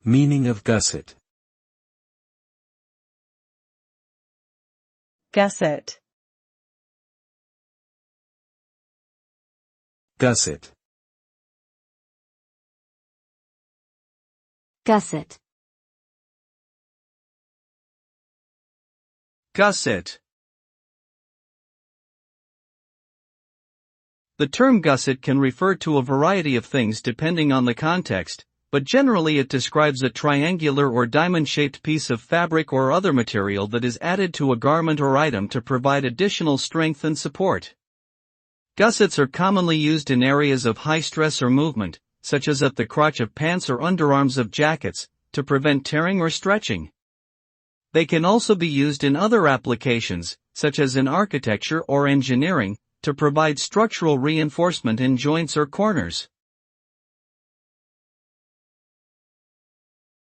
Meaning of gusset. Gusset. Gusset. Gusset. Gusset. The term gusset can refer to a variety of things depending on the context, but generally it describes a triangular or diamond-shaped piece of fabric or other material that is added to a garment or item to provide additional strength and support. Gussets are commonly used in areas of high stress or movement, such as at the crotch of pants or underarms of jackets, to prevent tearing or stretching. They can also be used in other applications, such as in architecture or engineering, to provide structural reinforcement in joints or corners.